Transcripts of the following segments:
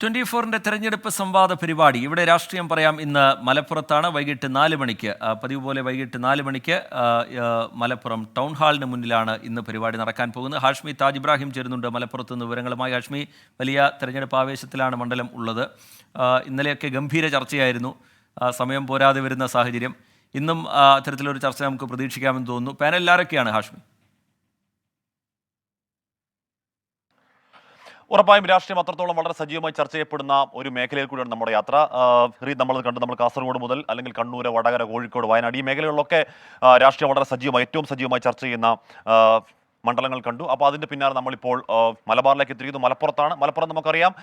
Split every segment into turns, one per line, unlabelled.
24-ന്റെ തെരഞ്ഞെടുപ്പ് സംവാദ പരിപാടി ഇവിടെ രാഷ്ട്രീയം പറയാം ഇന്ന് മലപ്പുറത്താണ്. വൈകിട്ട് 4 മണിക്ക് പതിവ് പോലെ വൈകിട്ട് 4 മണിക്ക് മലപ്പുറം ടൗൺ ഹാളിന് മുന്നിലാണ് ഇന്ന് പരിപാടി നടക്കാൻ പോകുന്നത്. ഹാഷ്മി താജ് ഇബ്രാഹിം ചേരുന്നുണ്ട് മലപ്പുറത്ത് നിന്ന് വിവരങ്ങളുമായി. ഹാഷ്മി, വലിയ തെരഞ്ഞെടുപ്പ് ആവേശത്തിലാണ് മണ്ഡലം ഉള്ളത്. ഇന്നലെയൊക്കെ ഗംഭീര ചർച്ചയായിരുന്നു. സമയം പോരാതെ വരുന്ന സാഹചര്യം. ഇന്നും അത്തരത്തിലൊരു ചർച്ച നമുക്ക് പ്രതീക്ഷിക്കാമെന്ന് തോന്നുന്നു. പാനലിൽ ആരൊക്കെയാണ് ഹാഷ്മി?
ഉറപ്പായും രാഷ്ട്രീയം അത്രത്തോളം വളരെ സജീവമായി ചർച്ച ചെയ്യപ്പെടുന്ന ഒരു മേഖലയിൽ കൂടിയാണ് നമ്മുടെ യാത്ര. നമ്മൾ കാസർഗോഡ് മുതൽ അല്ലെങ്കിൽ കണ്ണൂർ, വടകര, കോഴിക്കോട്, വയനാട് ഈ മേഖലകളിലൊക്കെ രാഷ്ട്രീയം വളരെ സജീവമായി, ഏറ്റവും സജീവമായി ചർച്ച ചെയ്യുന്ന മണ്ഡലങ്ങൾ കണ്ടു. അപ്പോൾ അതിൻ്റെ പിന്നാലെ നമ്മളിപ്പോൾ മലബാറിലേക്ക് എത്തിയിരിക്കുന്നു. മലപ്പുറം നമുക്കറിയാം,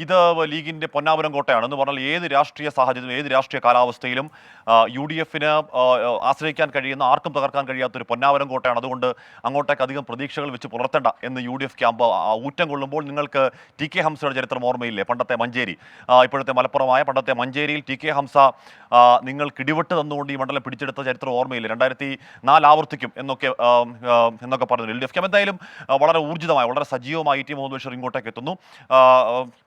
ഇത് ലീഗിൻ്റെ പൊന്നാപുരം കോട്ടയാണ്. എന്ന് പറഞ്ഞാൽ ഏത് രാഷ്ട്രീയ സാഹചര്യത്തിലും ഏത് രാഷ്ട്രീയ കാലാവസ്ഥയിലും UDFന് ആശ്രയിക്കാൻ കഴിയുന്ന, ആർക്കും തകർക്കാൻ കഴിയാത്തൊരു പൊന്നാപുരം കോട്ടയാണ്. അതുകൊണ്ട് അങ്ങോട്ടേക്ക് അധികം പ്രതീക്ഷകൾ വെച്ച് പുലർത്തേണ്ട എന്ന് UDF ക്യാമ്പ് ഊറ്റം കൊള്ളുമ്പോൾ നിങ്ങൾക്ക് TK ഹംസയുടെ ചരിത്രം ഓർമ്മയില്ലേ? പണ്ടത്തെ മഞ്ചേരി, ഇപ്പോഴത്തെ മലപ്പുറമായ പണ്ടത്തെ മഞ്ചേരിയിൽ TK ഹംസ നിങ്ങൾ കിടിവെട്ട് തന്നുകൊണ്ട് ഈ മണ്ഡലം പിടിച്ചെടുത്ത ചരിത്രം ഓർമ്മയില്ലേ? 2004 ആവർത്തിക്കും എന്നൊക്കെ പറഞ്ഞു LDF. എന്തായാലും വളരെ ഊർജിതമായി, വളരെ സജീവമായി ടി മുഹമ്മദ് ബഷീർ ഇങ്ങോട്ടേക്ക് എത്തുന്നു.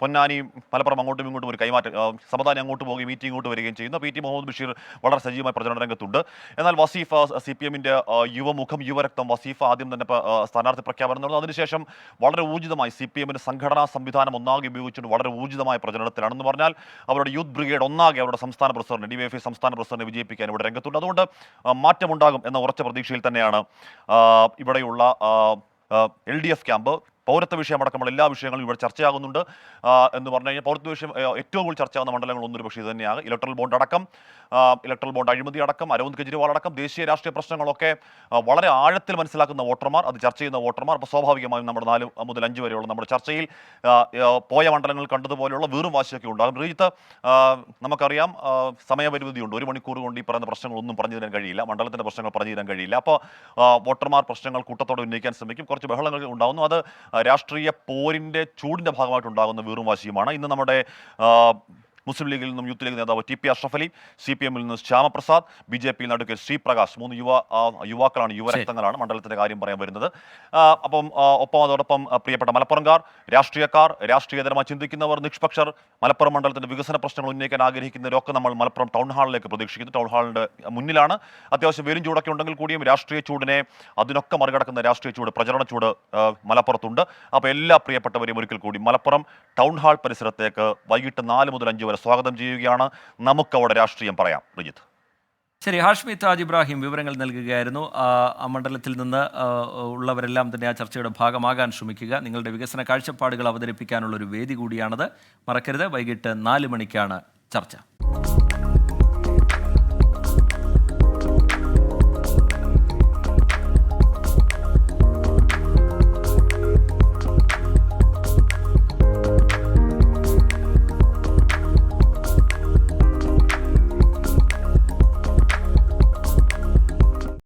പൊന്നാനി, മലപ്പുറം അങ്ങോട്ടും ഇങ്ങോട്ടും ഒരു കൈമാറ്റം, സമതാനി അങ്ങോട്ട് പോവുകയും മീറ്റിംഗ് ഇങ്ങോട്ട് വരികയും ചെയ്യുന്നു. അപ്പോൾ ടി മുഹമ്മദ് ബഷീർ വളരെ സജീവമായി പ്രചരണ രംഗത്തുണ്ട്. എന്നാൽ വസീഫ, CPMന്റെ യുവമുഖം, യുവരക്തം വസീഫ ആദ്യം തന്നെ സ്ഥാനാർത്ഥി പ്രഖ്യാപനം നടന്നു. അതിനുശേഷം വളരെ ഊർജിതമായി CPMന്റെ സംഘടനാ സംവിധാനം ഒന്നാകെ ഉപയോഗിച്ചുകൊണ്ട് വളരെ ഊർജിതമായ പ്രചരണത്തിലാണെന്ന് പറഞ്ഞാൽ അവരുടെ യൂത്ത് ബ്രിഗേഡ് ഒന്നാകെ അവരുടെ സംസ്ഥാന പ്രസിഡന്റ്, DYFI സംസ്ഥാന പ്രസിഡന്റിനെ വിജയിപ്പിക്കാൻ ഇവിടെ രംഗത്തുണ്ട്. അതുകൊണ്ട് മാറ്റമുണ്ടാകും എന്ന ഉറച്ച പ്രതീക്ഷയിൽ തന്നെയാണ് ഇവിടെയുള്ള LDF ക്യാമ്പ്. പൗരത്വ വിഷയമടക്കമുള്ള എല്ലാ വിഷയങ്ങളും ഇവിടെ ചർച്ചയാകുന്നുണ്ട് എന്ന് പറഞ്ഞു കഴിഞ്ഞാൽ പൗരത്വ വിഷയം ഏറ്റവും കൂടുതൽ ചർച്ചയാകുന്ന മണ്ഡലങ്ങൾ ഒന്നൊരു പക്ഷേ ഇത് തന്നെയാണ്. ഇലക്ട്രൽ ബോണ്ട് അഴിമതി അടക്കം, അരവിന്ദ് കെജ്രിവാൾ അടക്കം ദേശീയ രാഷ്ട്രീയ പ്രശ്നങ്ങളൊക്കെ വളരെ ആഴത്തിൽ മനസ്സിലാക്കുന്ന വോട്ടർമാർ, അത് ചർച്ച ചെയ്യുന്ന വോട്ടർമാർ. അപ്പോൾ സ്വാഭാവികമായും നമ്മുടെ 4 മുതൽ 5 വരെയുള്ള നമ്മുടെ ചർച്ചയിൽ പോയ മണ്ഡലങ്ങൾ കണ്ടതുപോലെയുള്ള വീറും വാശിയൊക്കെ ഉണ്ടാകും. റീജിത്ത്, നമുക്കറിയാം സമയപരിമിതിയുണ്ട്. 1 മണിക്കൂർ കൊണ്ട് ഈ പറയുന്ന പ്രശ്നങ്ങളൊന്നും പറഞ്ഞു തരാൻ കഴിയില്ല, മണ്ഡലത്തിൻ്റെ പ്രശ്നങ്ങൾ പറഞ്ഞു തരാൻ കഴിയില്ല. അപ്പോൾ വോട്ടർമാർ പ്രശ്നങ്ങൾ കൂട്ടത്തോടെ ഉന്നയിക്കാൻ ശ്രമിക്കും. കുറച്ച് ബഹളങ്ങൾ ഉണ്ടാകുന്നു. അത് രാഷ്ട്രീയ പോരിൻ്റെ ചൂടിൻ്റെ ഭാഗമായിട്ടുണ്ടാകുന്ന വീറും വാശിയുമാണ്. ഇന്ന് നമ്മുടെ മുസ്ലിം ലീഗിൽ നിന്നും യൂത്ത് ലീഗ് നേതാവ് TP അഷ്റഫ് അലി, CPMൽ നിന്ന് ശ്യാമപ്രസാദ്, BJPയിൽ നിന്ന് ശ്രീപ്രകാശ്, 3 യുവാക്കളാണ്, യുവരക്തങ്ങളാണ് മണ്ഡലത്തിൻ്റെ കാര്യം പറയാൻ വരുന്നത്. അതോടൊപ്പം പ്രിയപ്പെട്ട മലപ്പുറംകാർ, രാഷ്ട്രീയക്കാർ, രാഷ്ട്രീയതരമായി ചിന്തിക്കുന്നവർ, നിഷ്പക്ഷർ, മലപ്പുറം മണ്ഡലത്തിൻ്റെ വികസന പ്രശ്നങ്ങൾ ഉന്നയിക്കാൻ ആഗ്രഹിക്കുന്നവരൊക്കെ നമ്മൾ മലപ്പുറം ടൗൺ ഹാളിലേക്ക് പ്രതീക്ഷിക്കുന്നു. ടൗൺ ഹാളിൻ്റെ മുന്നിലാണ്. അത്യാവശ്യം വെയിലും ചൂടൊക്കെ ഉണ്ടെങ്കിൽ കൂടിയും രാഷ്ട്രീയ ചൂടിനെ അതിനൊക്കെ മറികടക്കുന്ന രാഷ്ട്രീയ ചൂട്, പ്രചരണ ചൂട് മലപ്പുറത്തുണ്ട്. അപ്പോൾ എല്ലാ പ്രിയപ്പെട്ടവരെയും ഒരിക്കൽ കൂടി മലപ്പുറം ടൗൺ ഹാൾ പരിസരത്തേക്ക് വൈകിട്ട് 4 മുതൽ 5 വരെ സ്വാഗതം ചെയ്യുകയാണ്. നമുക്കവിടെ രാഷ്ട്രീയം പറയാം. റിജിത്ത്.
ശരി, ഹാഷ്മി താജ് ഇബ്രാഹിം വിവരങ്ങൾ നൽകുകയായിരുന്നു. ആ മണ്ഡലത്തിൽ നിന്ന് ഉള്ളവരെല്ലാം തന്നെ ആ ചർച്ചയുടെ ഭാഗമാകാൻ ശ്രമിക്കുക. നിങ്ങളുടെ വികസന കാഴ്ചപ്പാടുകൾ അവതരിപ്പിക്കാനുള്ളൊരു വേദി കൂടിയാണത്. മറക്കരുത്, വൈകിട്ട് 4 മണിക്കാണ് ചർച്ച.